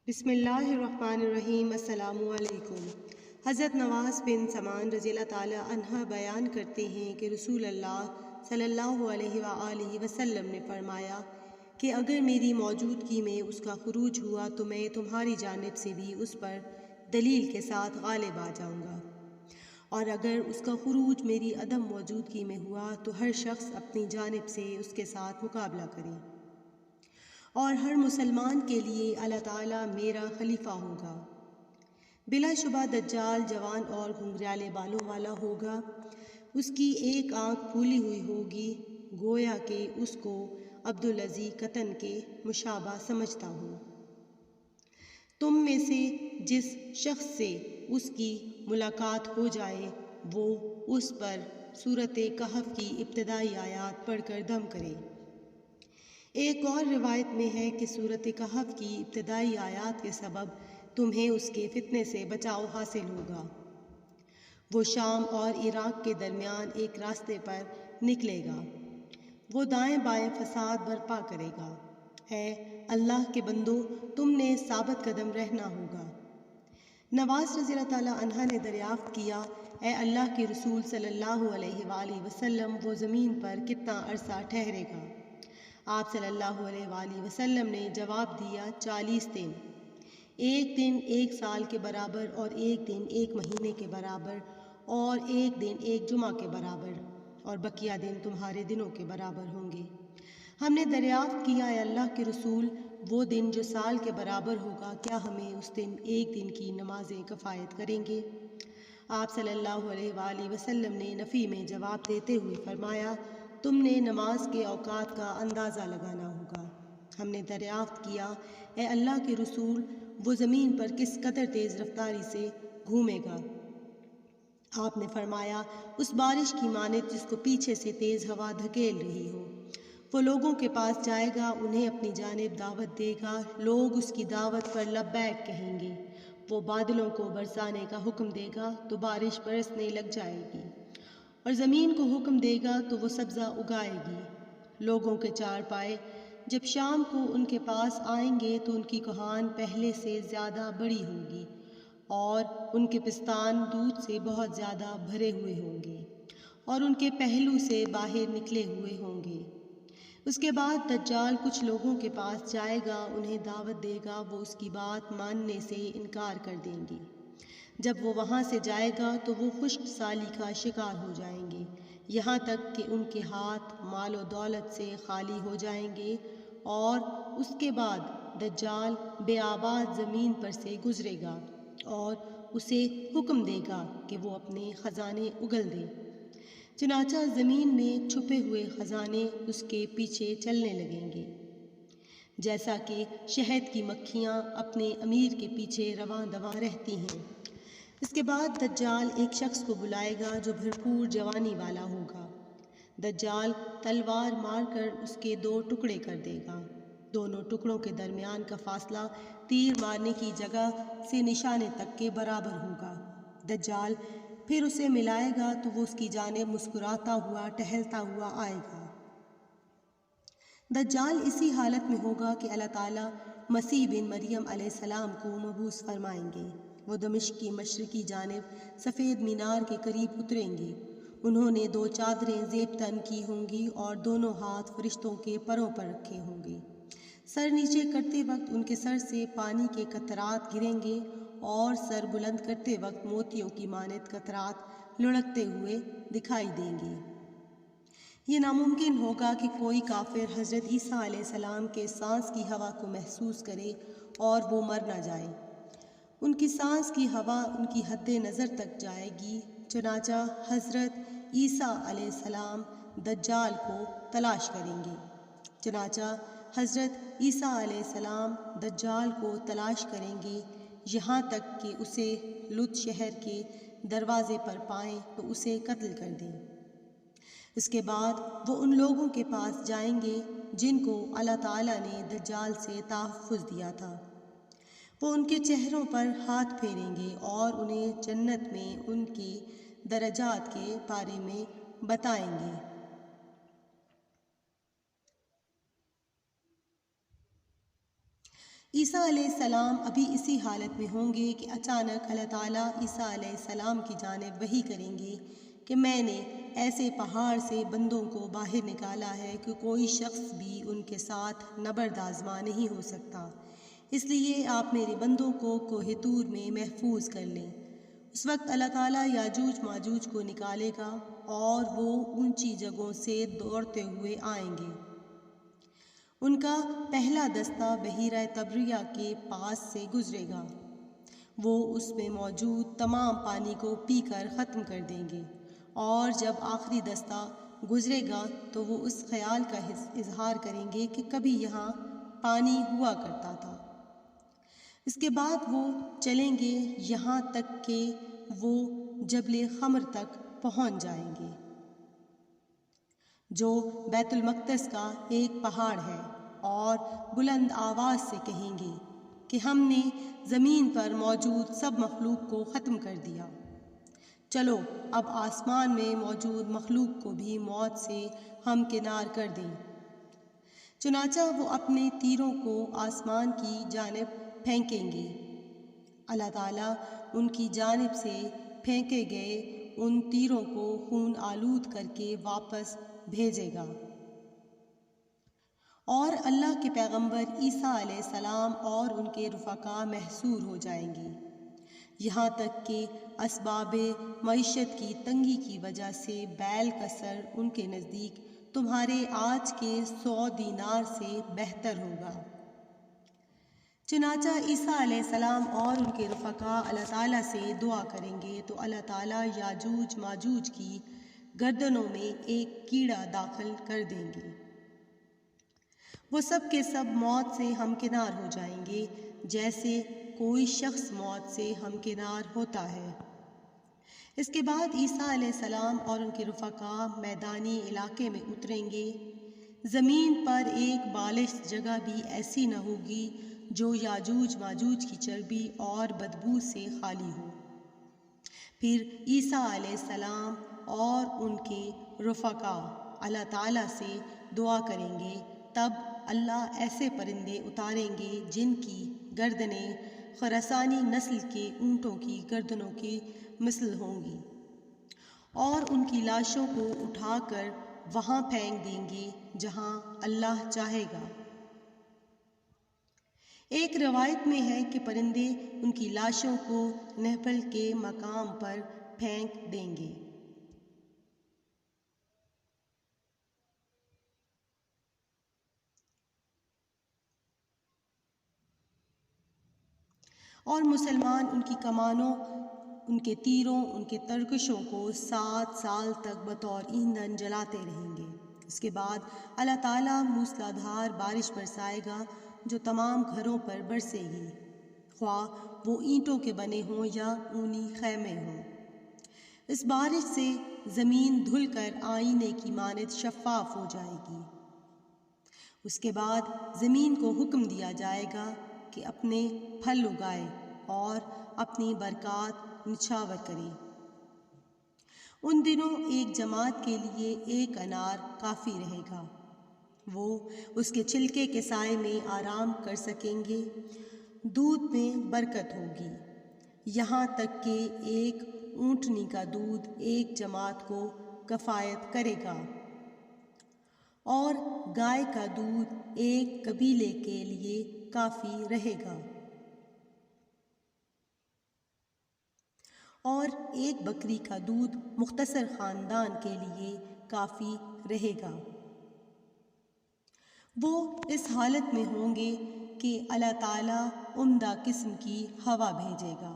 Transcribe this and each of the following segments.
بسم اللہ الرحمن الرحیم۔ السلام علیکم۔ حضرت نواز بن سمان رضی اللہ تعالیٰ عنہ بیان کرتے ہیں کہ رسول اللہ صلی اللہ علیہ وآلہ وسلم نے فرمایا کہ اگر میری موجودگی میں اس کا خروج ہوا تو میں تمہاری جانب سے بھی اس پر دلیل کے ساتھ غالب آ جاؤں گا، اور اگر اس کا خروج میری عدم موجودگی میں ہوا تو ہر شخص اپنی جانب سے اس کے ساتھ مقابلہ کرے، اور ہر مسلمان کے لیے اللہ تعالیٰ میرا خلیفہ ہوگا۔ بلا شبہ دجال جوان اور گھنگریالے بالوں والا ہوگا، اس کی ایک آنکھ پھولی ہوئی ہوگی، گویا کہ اس کو عبدالعزی قطن کے مشابہ سمجھتا ہوں۔ تم میں سے جس شخص سے اس کی ملاقات ہو جائے وہ اس پر سورۃ کہف کی ابتدائی آیات پڑھ کر دم کرے۔ ایک اور روایت میں ہے کہ سورۃ کہف کی ابتدائی آیات کے سبب تمہیں اس کے فتنے سے بچاؤ حاصل ہوگا۔ وہ شام اور عراق کے درمیان ایک راستے پر نکلے گا، وہ دائیں بائیں فساد برپا کرے گا۔ اے اللہ کے بندو، تم نے ثابت قدم رہنا ہوگا۔ نواز رضی اللہ تعالیٰ عنہ نے دریافت کیا، اے اللہ کے رسول صلی اللہ علیہ وآلہ وسلم، وہ زمین پر کتنا عرصہ ٹھہرے گا؟ آپ صلی اللہ علیہ وآلہ وسلم نے جواب دیا، 40 دن، ایک دن ایک سال کے برابر، اور ایک دن ایک مہینے کے برابر، اور ایک دن ایک جمعہ کے برابر، اور بقیہ دن تمہارے دنوں کے برابر ہوں گے۔ ہم نے دریافت کیا، اے اللہ کے رسول، وہ دن جو سال کے برابر ہوگا، کیا ہمیں اس دن ایک دن کی نمازیں کفایت کریں گے؟ آپ صلی اللہ علیہ وآلہ وسلم نے نفی میں جواب دیتے ہوئے فرمایا، تم نے نماز کے اوقات کا اندازہ لگانا ہوگا۔ ہم نے دریافت کیا، اے اللہ کے رسول، وہ زمین پر کس قدر تیز رفتاری سے گھومے گا؟ آپ نے فرمایا، اس بارش کی مانند جس کو پیچھے سے تیز ہوا دھکیل رہی ہو۔ وہ لوگوں کے پاس جائے گا، انہیں اپنی جانب دعوت دے گا، لوگ اس کی دعوت پر لبیک کہیں گے۔ وہ بادلوں کو برسانے کا حکم دے گا تو بارش برسنے لگ جائے گی، اور زمین کو حکم دے گا تو وہ سبزہ اگائے گی۔ لوگوں کے چار پائے جب شام کو ان کے پاس آئیں گے تو ان کی کوہان پہلے سے زیادہ بڑی ہوگی، اور ان کے پستان دودھ سے بہت زیادہ بھرے ہوئے ہوں گے، اور ان کے پہلو سے باہر نکلے ہوئے ہوں گے۔ اس کے بعد دجال کچھ لوگوں کے پاس جائے گا، انہیں دعوت دے گا، وہ اس کی بات ماننے سے انکار کر دیں گے۔ جب وہ وہاں سے جائے گا تو وہ خشک سالی کا شکار ہو جائیں گے، یہاں تک کہ ان کے ہاتھ مال و دولت سے خالی ہو جائیں گے، اور اس کے بعد دجال بے آباد زمین پر سے گزرے گا، اور اسے حکم دے گا کہ وہ اپنے خزانے اگل دے۔ چنانچہ زمین میں چھپے ہوئے خزانے اس کے پیچھے چلنے لگیں گے، جیسا کہ شہد کی مکھیاں اپنے امیر کے پیچھے رواں دواں رہتی ہیں۔ اس کے بعد دجال ایک شخص کو بلائے گا جو بھرپور جوانی والا ہوگا۔ دجال تلوار مار کر اس کے 2 ٹکڑے کر دے گا، دونوں ٹکڑوں کے درمیان کا فاصلہ تیر مارنے کی جگہ سے نشانے تک کے برابر ہوگا۔ دجال پھر اسے ملائے گا تو وہ اس کی جانب مسکراتا ہوا ٹہلتا ہوا آئے گا۔ دجال اسی حالت میں ہوگا کہ اللہ تعالیٰ مسیح بن مریم علیہ السلام کو مبعوث فرمائیں گے۔ وہ دمشق کی مشرقی جانب سفید مینار کے قریب اتریں گے۔ انہوں نے 2 چادریں زیب تن کی ہوں گی، اور دونوں ہاتھ فرشتوں کے پروں پر رکھے ہوں گے۔ سر نیچے کرتے وقت ان کے سر سے پانی کے قطرات گریں گے، اور سر بلند کرتے وقت موتیوں کی مانند قطرات لڑکتے ہوئے دکھائی دیں گے۔ یہ ناممکن ہوگا کہ کوئی کافر حضرت عیسیٰ علیہ السلام کے سانس کی ہوا کو محسوس کرے اور وہ مر نہ جائے۔ ان کی سانس کی ہوا ان کی حد نظر تک جائے گی، چنانچہ حضرت عیسیٰ علیہ السلام دجال کو تلاش کریں گے۔ چنانچہ حضرت عیسیٰ علیہ السلام دجال کو تلاش کریں گے، یہاں تک کہ اسے لد شہر کے دروازے پر پائیں تو اسے قتل کر دیں۔ اس کے بعد وہ ان لوگوں کے پاس جائیں گے جن کو اللہ تعالیٰ نے دجال سے تحفظ دیا تھا۔ وہ ان کے چہروں پر ہاتھ پھیریں گے اور انہیں جنت میں ان کے درجات کے بارے میں بتائیں گے۔ عیسیٰ علیہ السلام ابھی اسی حالت میں ہوں گے کہ اچانک اللہ تعالیٰ عیسیٰ علیہ السلام کی جانب وحی کریں گے کہ میں نے ایسے پہاڑ سے بندوں کو باہر نکالا ہے کہ کوئی شخص بھی ان کے ساتھ نبرد آزما نہیں ہو سکتا، اس لیے آپ میرے بندوں کو کوہ طور میں محفوظ کر لیں۔ اس وقت اللہ تعالیٰ یاجوج ماجوج کو نکالے گا اور وہ اونچی جگہوں سے دوڑتے ہوئے آئیں گے۔ ان کا پہلا دستہ بحیرہ طبریہ کے پاس سے گزرے گا، وہ اس میں موجود تمام پانی کو پی کر ختم کر دیں گے، اور جب آخری دستہ گزرے گا تو وہ اس خیال کا اظہار کریں گے کہ کبھی یہاں پانی ہوا کرتا تھا۔ اس کے بعد وہ چلیں گے یہاں تک کہ وہ جبل خمر تک پہنچ جائیں گے، جو بیت المقدس کا ایک پہاڑ ہے، اور بلند آواز سے کہیں گے کہ ہم نے زمین پر موجود سب مخلوق کو ختم کر دیا، چلو اب آسمان میں موجود مخلوق کو بھی موت سے ہمکنار کر دیں۔ چنانچہ وہ اپنے تیروں کو آسمان کی جانب پھینکیں گے، اللہ تعالیٰ ان کی جانب سے پھینکے گئے ان تیروں کو خون آلود کر کے واپس بھیجے گا، اور اللہ کے پیغمبر عیسیٰ علیہ السلام اور ان کے رفقا محصور ہو جائیں گے، یہاں تک کہ اسباب معیشت کی تنگی کی وجہ سے بیل کا سر ان کے نزدیک تمہارے آج کے 100 دینار سے بہتر ہوگا۔ چنانچہ عیسیٰ علیہ السلام اور ان کے رفقا اللہ تعالیٰ سے دعا کریں گے تو اللہ تعالیٰ یاجوج ماجوج کی گردنوں میں ایک کیڑا داخل کر دیں گے، وہ سب کے سب موت سے ہمکنار ہو جائیں گے جیسے کوئی شخص موت سے ہمکنار ہوتا ہے۔ اس کے بعد عیسیٰ علیہ السلام اور ان کے رفقا میدانی علاقے میں اتریں گے، زمین پر ایک بالش جگہ بھی ایسی نہ ہوگی جو یاجوج ماجوج کی چربی اور بدبو سے خالی ہو۔ پھر عیسیٰ علیہ السلام اور ان کے رفقا اللہ تعالیٰ سے دعا کریں گے، تب اللہ ایسے پرندے اتاریں گے جن کی گردنیں خراسانی نسل کے اونٹوں کی گردنوں کی مثل ہوں گی، اور ان کی لاشوں کو اٹھا کر وہاں پھینک دیں گے جہاں اللہ چاہے گا۔ ایک روایت میں ہے کہ پرندے ان کی لاشوں کو نہپل کے مقام پر پھینک دیں گے۔ اور مسلمان ان کی کمانوں، ان کے تیروں، ان کے ترکشوں کو 7 سال تک بطور ایندھن جلاتے رہیں گے۔ اس کے بعد اللہ تعالیٰ موسلادھار بارش برسائے گا جو تمام گھروں پر برسے گی، خواہ وہ اینٹوں کے بنے ہوں یا اونی خیمے ہوں۔ اس بارش سے زمین دھل کر آئینے کی مانند شفاف ہو جائے گی۔ اس کے بعد زمین کو حکم دیا جائے گا کہ اپنے پھل اگائے اور اپنی برکات نچھاور کرے۔ ان دنوں ایک جماعت کے لیے ایک انار کافی رہے گا، وہ اس کے چھلکے کے سائے میں آرام کر سکیں گے۔ دودھ میں برکت ہوگی، یہاں تک کہ ایک اونٹنی کا دودھ ایک جماعت کو کفایت کرے گا، اور گائے کا دودھ ایک قبیلے کے لیے کافی رہے گا، اور ایک بکری کا دودھ مختصر خاندان کے لیے کافی رہے گا۔ وہ اس حالت میں ہوں گے کہ اللہ تعالیٰ عمدہ قسم کی ہوا بھیجے گا،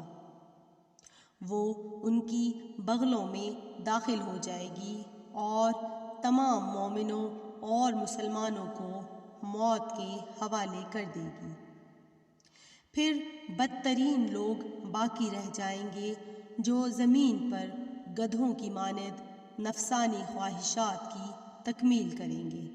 وہ ان کی بغلوں میں داخل ہو جائے گی اور تمام مومنوں اور مسلمانوں کو موت کے حوالے کر دے گی۔ پھر بدترین لوگ باقی رہ جائیں گے جو زمین پر گدھوں کی مانند نفسانی خواہشات کی تکمیل کریں گے۔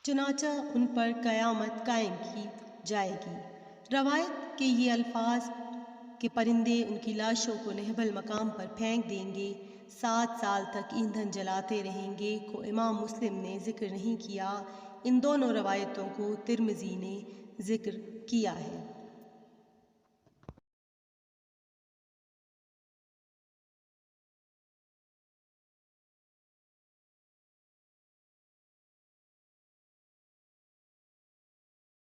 چنانچہ ان پر قیامت قائم کی جائے گی۔ روایت کے یہ الفاظ کہ پرندے ان کی لاشوں کو نہبل مقام پر پھینک دیں گے 7 سال تک ایندھن جلاتے رہیں گے کو امام مسلم نے ذکر نہیں کیا۔ ان دونوں روایتوں کو ترمذی نے ذکر کیا ہے۔